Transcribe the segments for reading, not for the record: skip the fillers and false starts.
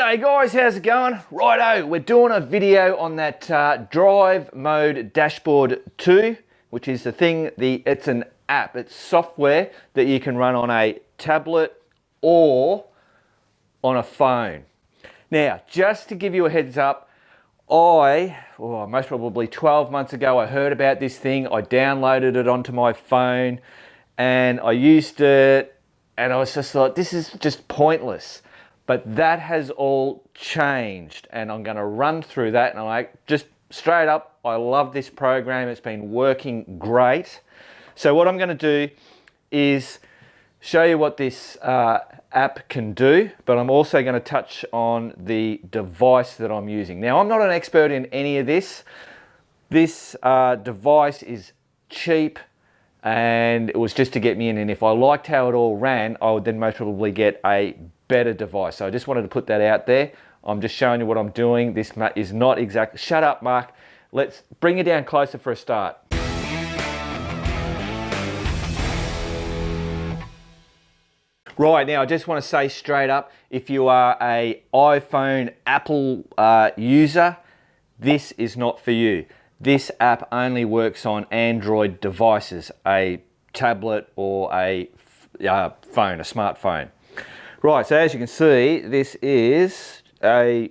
G'day guys, how's it going? Righto, we're doing a video on that Drive Mode Dashboard 2, which is the thing, it's an app, it's software that you can run on a tablet or on a phone. Now, just to give you a heads up, most probably 12 months ago, I heard about this thing, I downloaded it onto my phone and I used it and I was just like, this is just pointless. But that has all changed and I'm going to run through that, and I'm like, just straight up, I love this program. It's been working great. So what I'm going to do is show you what this app can do, but I'm also going to touch on the device that I'm using. Now, I'm not an expert in any of this. This device is cheap and it was just to get me in, and if I liked how it all ran, I would then most probably get a better device. So I just wanted to put that out there. I'm just showing you what I'm doing. This is not exactly, shut up Mark. Let's bring it down closer for a start. Right, now I just want to say straight up, if you are a iPhone, Apple user, this is not for you. This app only works on Android devices, a tablet or a phone, a smartphone. Right, so as you can see, this is a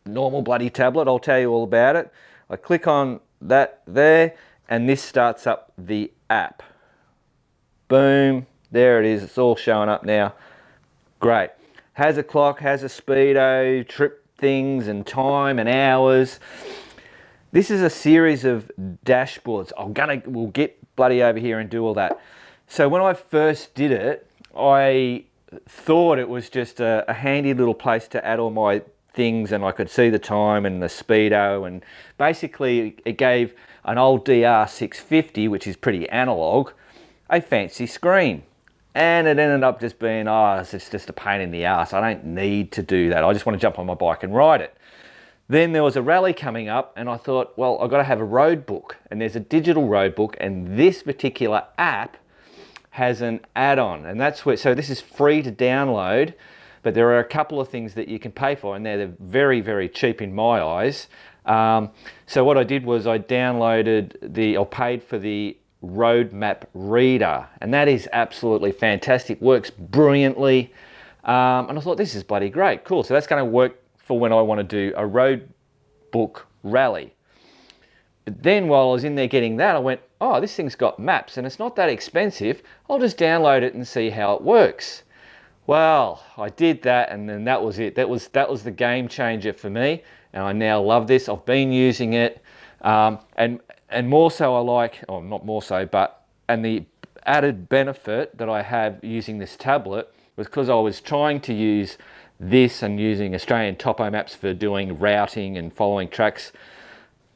normal bloody tablet. I'll tell you all about it. I click on that there, and this starts up the app. Boom, there it is. It's all showing up now. Great. Has a clock, has a speedo, trip things and time and hours. This is a series of dashboards. We'll get bloody over here and do all that. So when I first did it, I thought it was just a handy little place to add all my things, and I could see the time and the speedo, and basically it gave an old DR650, which is pretty analog, a fancy screen. And it ended up just being, it's just a pain in the ass. I don't need to do that. I just want to jump on my bike and ride it. Then there was a rally coming up and I thought, well, I've got to have a road book, and there's a digital road book, and this particular app has an add-on, and that's where, so this is free to download, but there are a couple of things that you can pay for, and they're very, very cheap in my eyes. So what I did was I downloaded or paid for the road map reader, and that is absolutely fantastic, works brilliantly, and I thought, this is bloody great, cool. So that's going to work for when I want to do a road book rally. But then while I was in there getting that, I went, oh, this thing's got maps and it's not that expensive. I'll just download it and see how it works. Well, I did that, and then that was it. That was the game changer for me, and I now love this. I've been using it, and more so I like, or not more so, but, and the added benefit that I have using this tablet was because I was trying to use this and using Australian topo maps for doing routing and following tracks.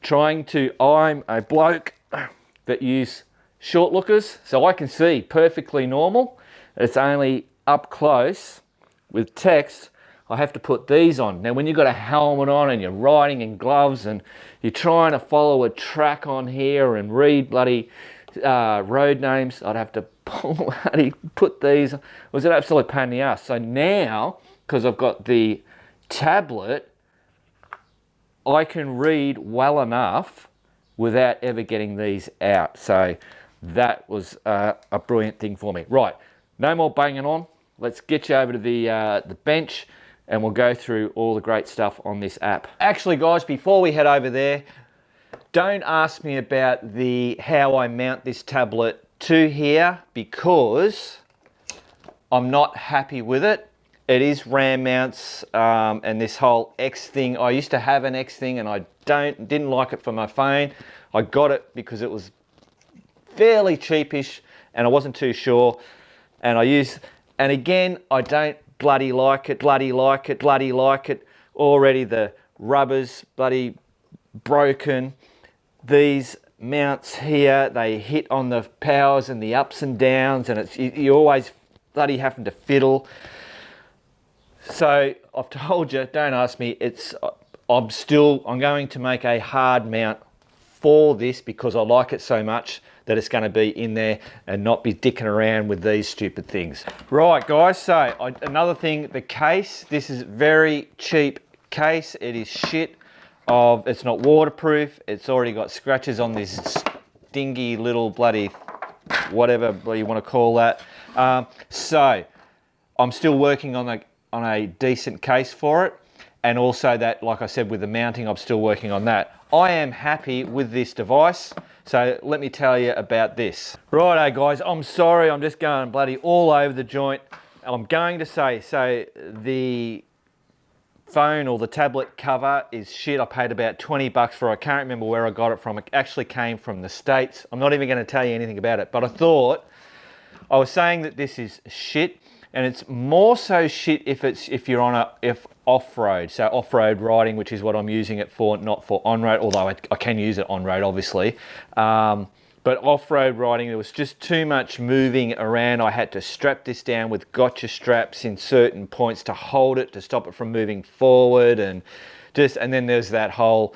I'm a bloke that use short lookers, so I can see perfectly normal. It's only up close with text I have to put these on. Now when you've got a helmet on and you're riding in gloves and you're trying to follow a track on here and read bloody road names, I'd have to put these. It was an absolute pain in the ass. So now, because I've got the tablet, I can read well enough without ever getting these out. So that was a brilliant thing for me. Right, no more banging on. Let's get you over to the bench and we'll go through all the great stuff on this app. Actually guys, before we head over there, don't ask me about how I mount this tablet to here, because I'm not happy with it. It is RAM mounts and this whole X thing. I used to have an X thing and I didn't like it for my phone. I got it because it was fairly cheapish and I wasn't too sure. And again, I don't bloody like it. Already the rubber's bloody broken. These mounts here, they hit on the powers and the ups and downs, and you're always bloody having to fiddle. So I've told you, don't ask me, I'm going to make a hard mount for this because I like it so much that it's going to be in there and not be dicking around with these stupid things. Right guys, so another thing, the case, this is very cheap case. It is shit. It's not waterproof. It's already got scratches on this dingy little bloody whatever you want to call that. So I'm still working on a decent case for it, and also that, like I said, with the mounting, I'm still working on that. I am happy with this device, so let me tell you about this. Righto guys, I'm sorry, I'm just going bloody all over the joint. I'm going to say, so the phone or the tablet cover is shit. I paid about 20 bucks for it. I can't remember where I got it from. It actually came from the States. I'm not even going to tell you anything about it, but I was saying that this is shit, and it's more so shit if you're on off-road, so off-road riding, which is what I'm using it for, not for on-road, although I can use it on-road obviously. But off-road riding, there was just too much moving around. I had to strap this down with gotcha straps in certain points to hold it, to stop it from moving forward, and then there's that whole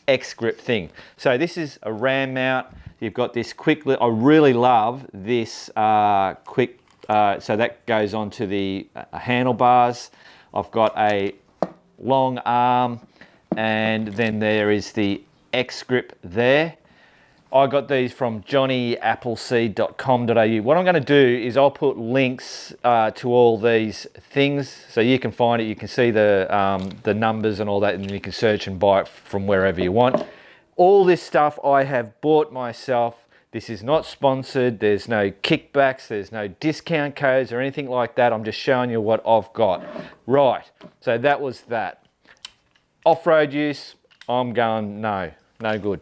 X-grip thing. So this is a RAM mount. You've got this quick, I really love this quick, so that goes onto the handlebars. I've got a long arm, and then there is the X-grip there. I got these from johnnyAppleseed.com.au. What I'm going to do is I'll put links to all these things so you can find it. You can see the numbers and all that, and you can search and buy it from wherever you want. All this stuff I have bought myself. This is not sponsored. There's no kickbacks. There's no discount codes or anything like that. I'm just showing you what I've got. Right, so that was that. Off-road use, I'm going no good.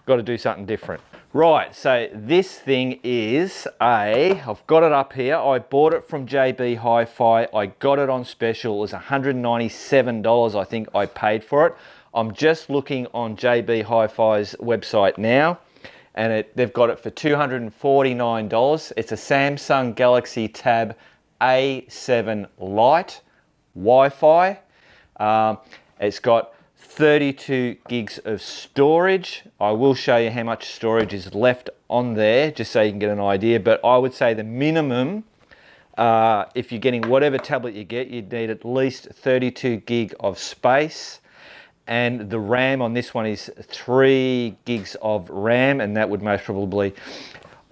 Got to do something different. Right, so this thing is I've got it up here. I bought it from JB Hi-Fi. I got it on special. It was $197, I think I paid for it. I'm just looking on JB Hi-Fi's website now, and they've got it for $249. It's a Samsung Galaxy Tab A7 Lite Wi-Fi. It's got 32 gigs of storage. I will show you how much storage is left on there, just so you can get an idea, but I would say the minimum, if you're getting whatever tablet you get, you'd need at least 32 gig of space, and the RAM on this one is 3 gigs of RAM, and that would most probably...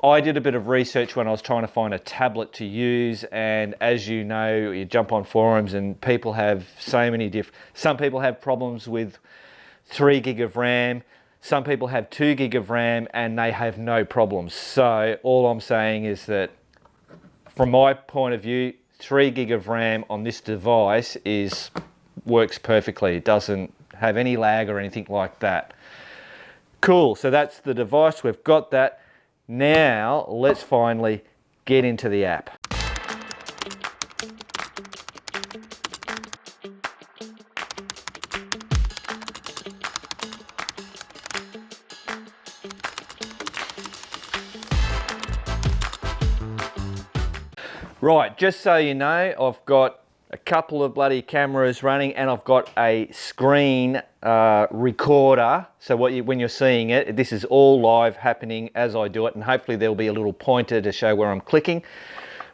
I did a bit of research when I was trying to find a tablet to use, and as you know, you jump on forums and people have so many some people have problems with 3 gig of RAM, some people have 2 gig of RAM, and they have no problems. So all I'm saying is that from my point of view, 3 gig of RAM on this device works perfectly. It doesn't have any lag or anything like that. Cool, so that's the device, we've got that. Now, let's finally get into the app. Right, just so you know, I've got a couple of bloody cameras running, and I've got a screen recorder. So when you're seeing it, this is all live happening as I do it, and hopefully there'll be a little pointer to show where I'm clicking.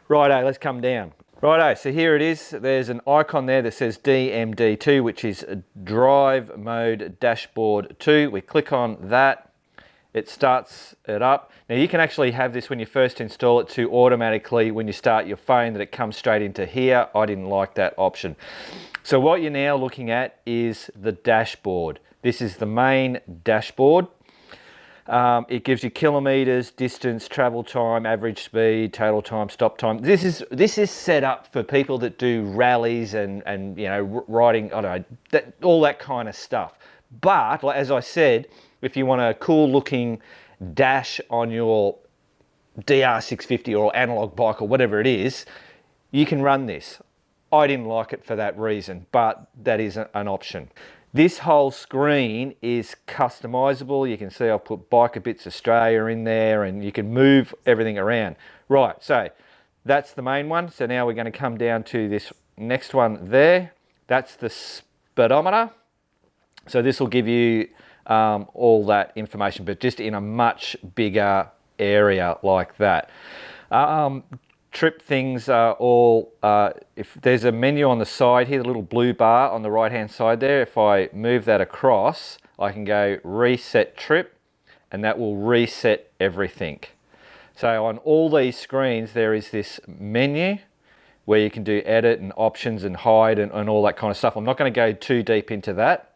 Righto, let's come down. Righto, so here it is. There's an icon there that says DMD2, which is Drive Mode Dashboard 2. We click on that. It starts it up. Now you can actually have this when you first install it to automatically, when you start your phone, that it comes straight into here. I didn't like that option. So what you're now looking at is the dashboard. This is the main dashboard. It gives you kilometers, distance, travel time, average speed, total time, stop time. This is set up for people that do rallies and you know, riding, I don't know, all that kind of stuff. But as I said, if you want a cool looking dash on your DR650 or analog bike or whatever it is, you can run this. I didn't like it for that reason, but that is an option. This whole screen is customizable. You can see I've put Biker Bits Australia in there, and you can move everything around. Right, so that's the main one. So now we're going to come down to this next one there. That's the speedometer. So this will give you all that information, but just in a much bigger area like that. trip things are all, if there's a menu on the side here, the little blue bar on the right hand side there, if I move that across, I can go reset trip, and that will reset everything. So on all these screens, there is this menu where you can do edit and options and hide and all that kind of stuff. I'm not going to go too deep into that.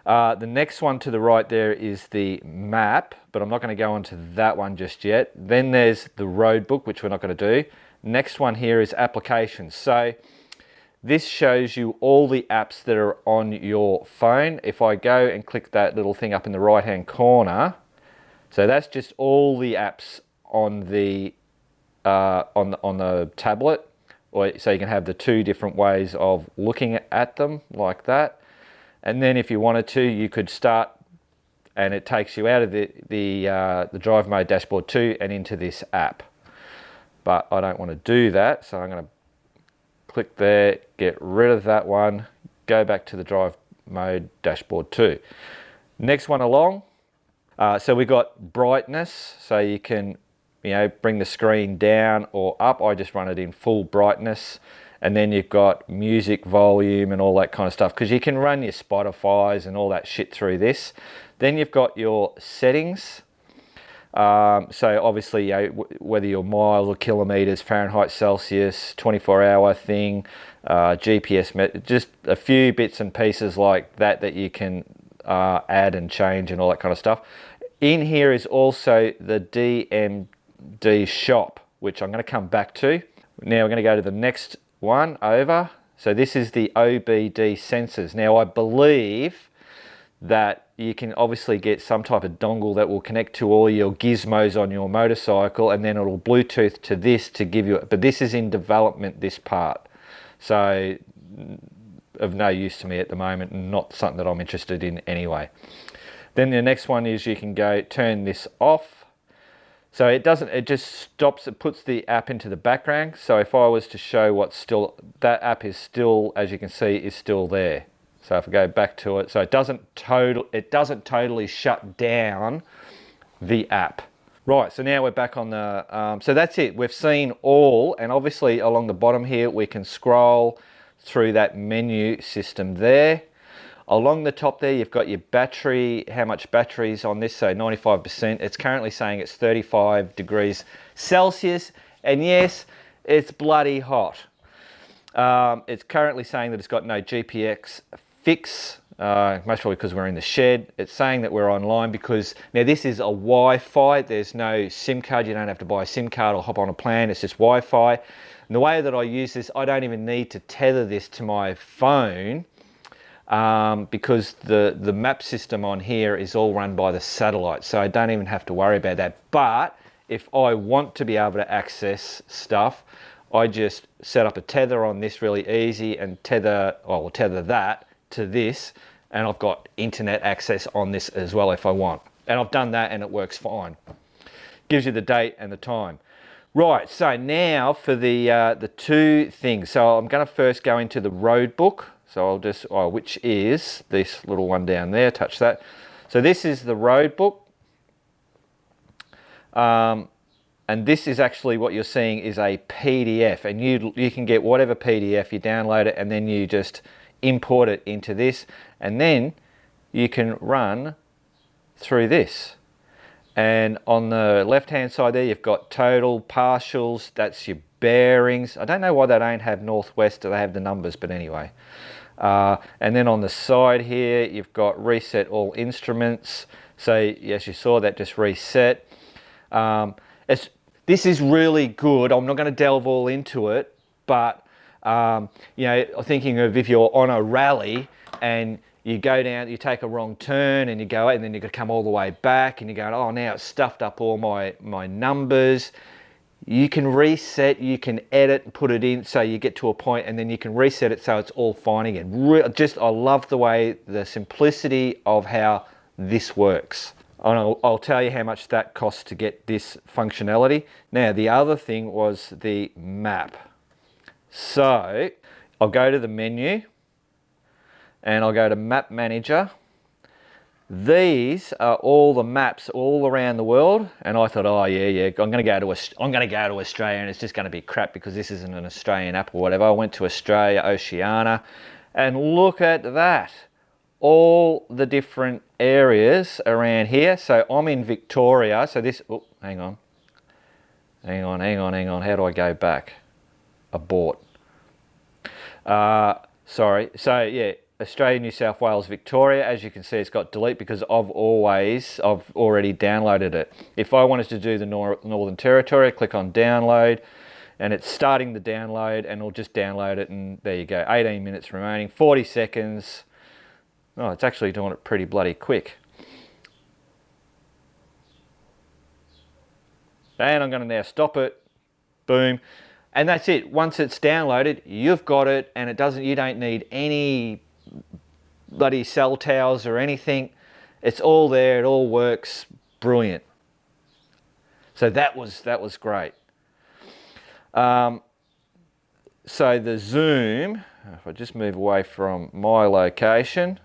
The next one to the right there is the map, but I'm not going to go onto that one just yet. Then there's the road book, which we're not going to do. Next one here is applications. So this shows you all the apps that are on your phone. If I go and click that little thing up in the right hand corner, so that's just all the apps on the tablet, or so you can have the two different ways of looking at them like that. And then if you wanted to, you could start, and it takes you out of the drive mode dashboard 2 and into this app. But I don't want to do that, so I'm going to click there, get rid of that one, go back to the drive mode dashboard 2. Next one along, so we got brightness, so you can bring the screen down or up. I just run it in full brightness. And then you've got music volume and all that kind of stuff, because you can run your Spotify's and all that shit through this. Then you've got your settings. So obviously, whether you're miles or kilometers, Fahrenheit, Celsius, 24-hour thing, GPS, just a few bits and pieces like that that you can add and change and all that kind of stuff. In here is also the DMD shop, which I'm going to come back to. Now we're going to go to the next one over. So this is the OBD sensors. Now I believe that you can obviously get some type of dongle that will connect to all your gizmos on your motorcycle, and then it'll Bluetooth to this to give you, but this is in development, this part. So of no use to me at the moment, and not something that I'm interested in anyway. Then the next one is you can go turn this off. So it doesn't, it just stops, it puts the app into the background. So if I was to show what's still, that app is still, as you can see, is still there. So if I go back to it, so it doesn't totally shut down the app. Right, so now we're back on the, so that's it. We've seen all, and obviously along the bottom here, we can scroll through that menu system there. Along the top there, you've got your battery, how much battery's on this, so 95%. It's currently saying it's 35 degrees Celsius, and yes, it's bloody hot. It's currently saying that it's got no GPX fix, most probably because we're in the shed. It's saying that we're online because, now this is a Wi-Fi, there's no SIM card, you don't have to buy a SIM card or hop on a plan, it's just Wi-Fi. And the way that I use this, I don't even need to tether this to my phone, because the map system on here is all run by the satellite, so I don't even have to worry about that. But if I want to be able to access stuff, I just set up a tether on this really easy and tether that to this, and I've got internet access on this as well if I want. And I've done that and it works fine. Gives you the date and the time. Right, so now for the two things. So I'm going to first go into the road book. So I'll just, which is this little one down there, touch that. So this is the road book. And this is actually what you're seeing is a PDF, and you can get whatever PDF, you download it and then you just import it into this, and then you can run through this. And on the left hand side there, you've got total, partials, that's your bearings. I don't know why they don't have northwest, or they have the numbers, but anyway. And then on the side here, you've got reset all instruments. So yes, you saw that just reset. This is really good. I'm not going to delve all into it, but thinking of if you're on a rally and you go down, you take a wrong turn and you go, and then you got to come all the way back, and you're going, oh, now it's stuffed up all my numbers. You can reset, you can edit and put it in so you get to a point, and then you can reset it so it's all fine again. I love the way, the simplicity of how this works. And I'll tell you how much that costs to get this functionality. Now, the other thing was the map. So I'll go to the menu and I'll go to Map Manager, These are all the maps all around the world, and I thought, oh yeah, I'm going to go to Australia, and it's just going to be crap because this isn't an Australian app or whatever. I went to Australia, Oceania, and look at that, all the different areas around here. So I'm in Victoria. So this, oh, hang on. How do I go back? Abort. Sorry. So yeah, Australia, New South Wales, Victoria. As you can see, it's got delete because I've already downloaded it. If I wanted to do the Northern Territory, click on download, and it's starting the download, and it'll just download it, and there you go. 18 minutes remaining, 40 seconds. Oh, it's actually doing it pretty bloody quick. And I'm going to now stop it. Boom. And that's it. Once it's downloaded, you've got it, and you don't need any bloody cell towers or anything. It's all there. It all works. Brilliant. So that was great. So the zoom, if I just move away from my location,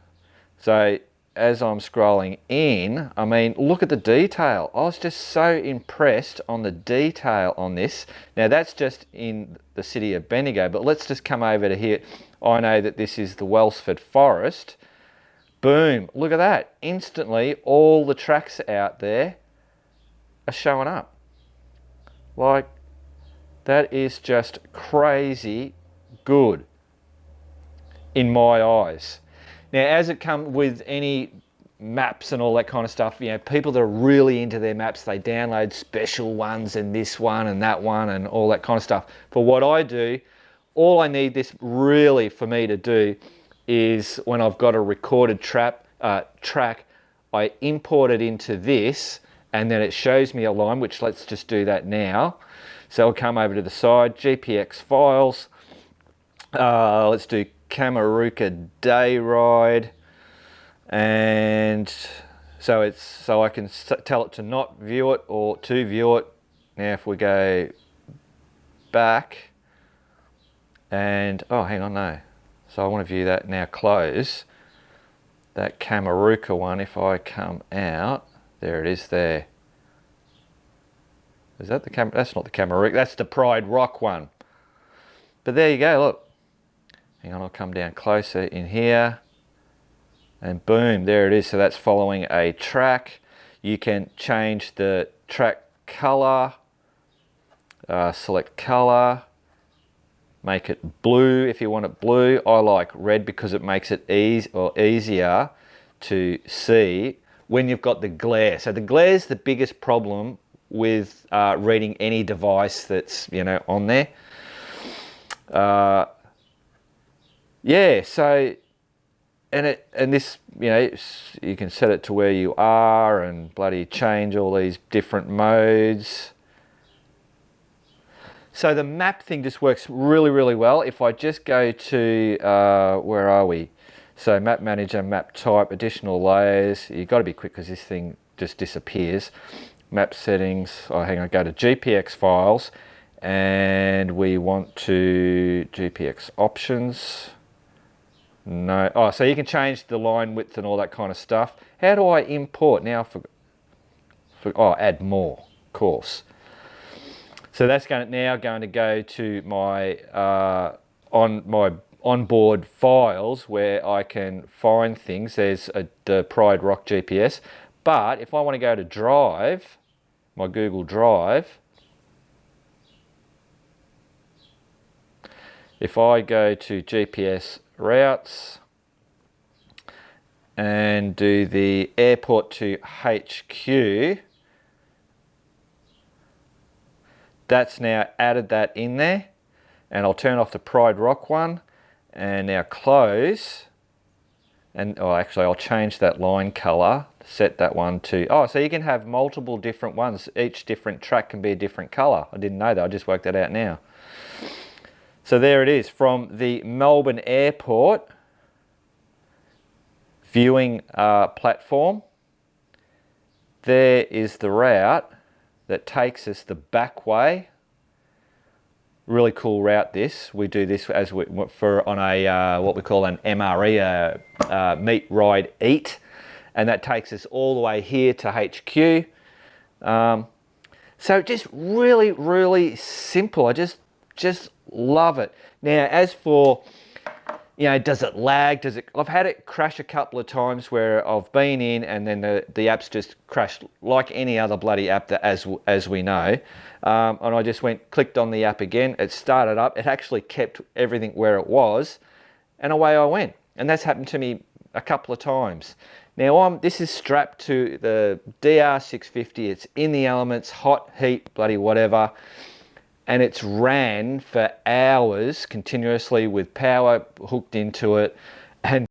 so as I'm scrolling in, I mean, look at the detail. I was just so impressed on the detail on this. Now that's just in the city of Bendigo, but let's just come over to here. I know that this is the Welsford Forest. Boom, look at that. Instantly, all the tracks out there are showing up. Like, that is just crazy good in my eyes. Now, as it comes with any maps and all that kind of stuff, you know, people that are really into their maps, they download special ones and this one and that one and all that kind of stuff. For what I do, all I need this really for me to do is when I've got a recorded track, I import it into this, and then it shows me a line, which let's just do that now. So I'll come over to the side, GPX files, let's do Kamaruka day ride, and so I can tell it to not view it or to view it. Now if we go back and oh, hang on, no, so I want to view that now. Close that Kamaruka one. If I come out, there it is there. Is that the that's not the Kamaruka, that's the Pride Rock one. But there you go, look. Hang on, I'll come down closer in here, and boom, there it is. So that's following a track. You can change the track color, select color, make it blue if you want it blue. I like red because it makes it easier to see when you've got the glare. So the glare is the biggest problem with reading any device that's, you know, on there. Yeah, so, and this, you know, you can set it to where you are and bloody change all these different modes. So the map thing just works really, really well. If I just go to, where are we? So map manager, map type, additional layers. You've got to be quick because this thing just disappears. Map settings, oh hang on, go to GPX files, and we want to GPX options. No, oh, so you can change the line width and all that kind of stuff. How do I import now? Oh, add more, of course. So that's going to go to my onboard files where I can find things. There's the Pride Rock GPS, but if I want to go to Drive, my Google Drive, if I go to GPS routes and do the airport to HQ, that's now added that in there, and I'll turn off the Pride Rock one and now close, and oh, actually I'll change that line color, set that one to, oh, so you can have multiple different ones. Each different track can be a different color. I didn't know that, I just worked that out now. So there it is from the Melbourne Airport viewing platform. There is the route that takes us the back way. Really cool route this. We do this as on a what we call an MRE, meet, ride, eat. and that takes us all the way here to HQ. So just really, really simple. I just love it. Now, as for, you know, does it lag? Does it? I've had it crash a couple of times where I've been in and then the app's just crashed like any other bloody app that as we know. And I just clicked on the app again. It started up. It actually kept everything where it was, and away I went. And that's happened to me a couple of times. Now this is strapped to the DR650. It's in the elements, hot, heat, bloody whatever. And it's ran for hours continuously with power hooked into it. And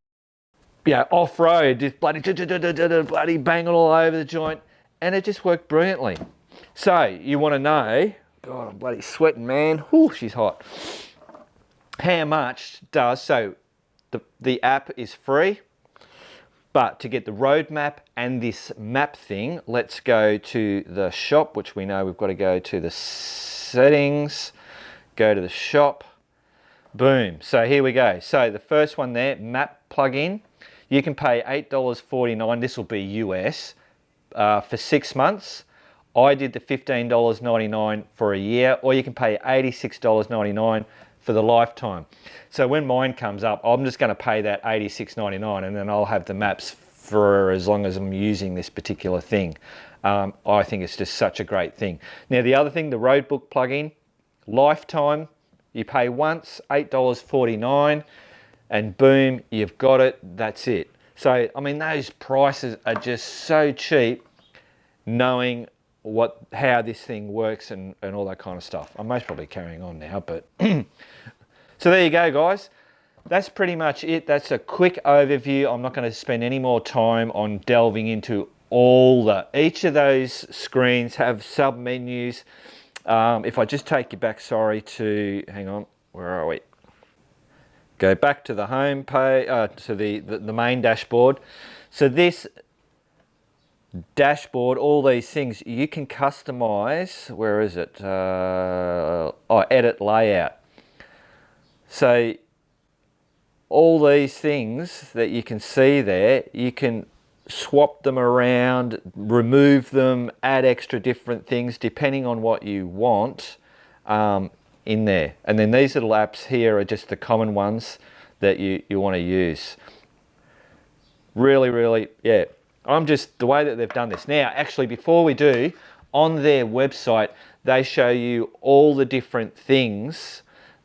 yeah, off-road, just bloody banging all over the joint. And it just worked brilliantly. So you want to know, God, I'm bloody sweating, man. Whew, she's hot. How much does, so the app is free. But to get the road map and this map thing, let's go to the shop, which we know we've got to go to the settings, go to the shop, boom. So here we go. So the first one there, map plugin, you can pay $8.49, this will be US, for 6 months. I did the $15.99 for a year, or you can pay $86.99 for the lifetime. So when mine comes up, I'm just going to pay that $86.99 and then I'll have the maps for as long as I'm using this particular thing. I think it's just such a great thing. Now the other thing, the roadbook plugin, lifetime, you pay once, $8.49, and boom, you've got it, that's it. So, I mean, those prices are just so cheap, knowing how this thing works and all that kind of stuff. I'm most probably carrying on now, but so there you go, guys. That's pretty much it. That's a quick overview. I'm not going to spend any more time on delving into each of those screens have sub menus. If I just take you back, hang on, where are we? Go back to the home page, to the main dashboard. So this dashboard, all these things you can customize. Where is it? Edit layout. So all these things that you can see there, you can swap them around, remove them, add extra different things depending on what you want in there. And then these little apps here are just the common ones that you want to use. Really, really, yeah. I'm just, the way that they've done this. Now, actually, before we do, on their website, they show you all the different things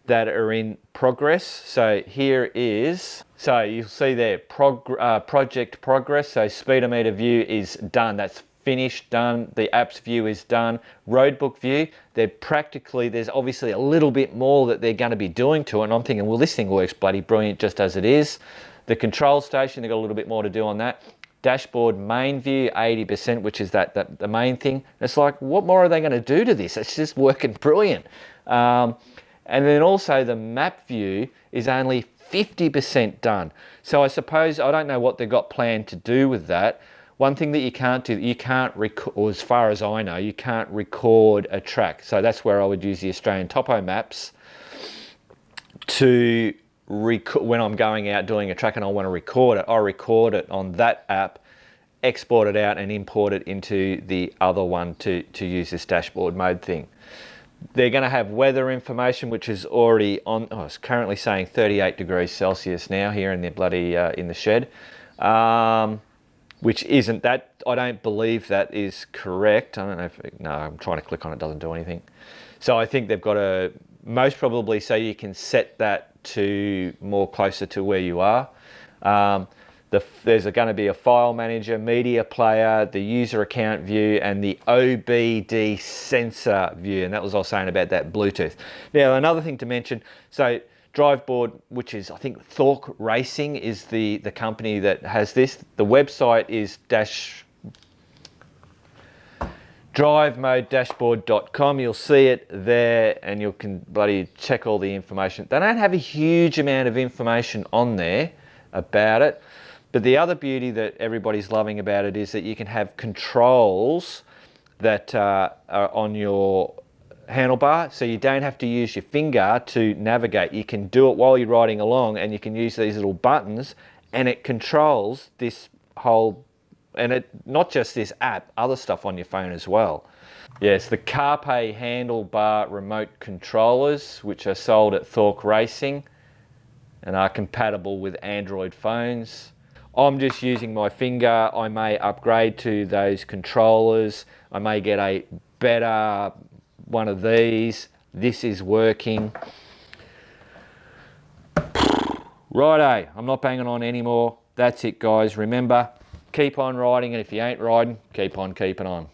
that are in progress. So here is, so you'll see there, project progress. So speedometer view is done. That's finished, done. The apps view is done. Roadbook view, there's obviously a little bit more that they're going to be doing to it. And I'm thinking, well, this thing works bloody brilliant just as it is. The control station, they've got a little bit more to do on that. Dashboard main view 80%, which is the main thing. It's like, what more are they going to do to this? It's just working brilliant. And then also the map view is only 50% done. So I suppose, I don't know what they've got planned to do with that. One thing that you can't do, you can't record, or as far as I know, you can't record a track. So that's where I would use the Australian Topo Maps to when I'm going out doing a track and I want to record it, I record it on that app, export it out and import it into the other one to use this dashboard mode thing. They're going to have weather information, which is already on, it's currently saying 38 degrees Celsius now here in the bloody, in the shed, which isn't that, I don't believe that is correct. I don't know if, no, I'm trying to click on it, doesn't do anything. So I think they've got to, most probably, so you can set that to more closer to where you are. There's going to be a file manager, media player, the user account view, and the OBD sensor view. And that was all saying about that Bluetooth. Now, another thing to mention, so Driveboard, which is, I think, Thork Racing is the company that has this. The website is drivemodedashboard.com. You'll see it there and you can bloody check all the information. They don't have a huge amount of information on there about it, but the other beauty that everybody's loving about it is that you can have controls that are on your handlebar, so you don't have to use your finger to navigate. You can do it while you're riding along and you can use these little buttons and it controls this whole And not just this app, other stuff on your phone as well. Yes, the Carpe handlebar remote controllers, which are sold at Thork Racing and are compatible with Android phones. I'm just using my finger. I may upgrade to those controllers. I may get a better one of these. This is working. Righto, I'm not banging on anymore. That's it, guys. Remember, keep on riding, and if you ain't riding, keep on keeping on.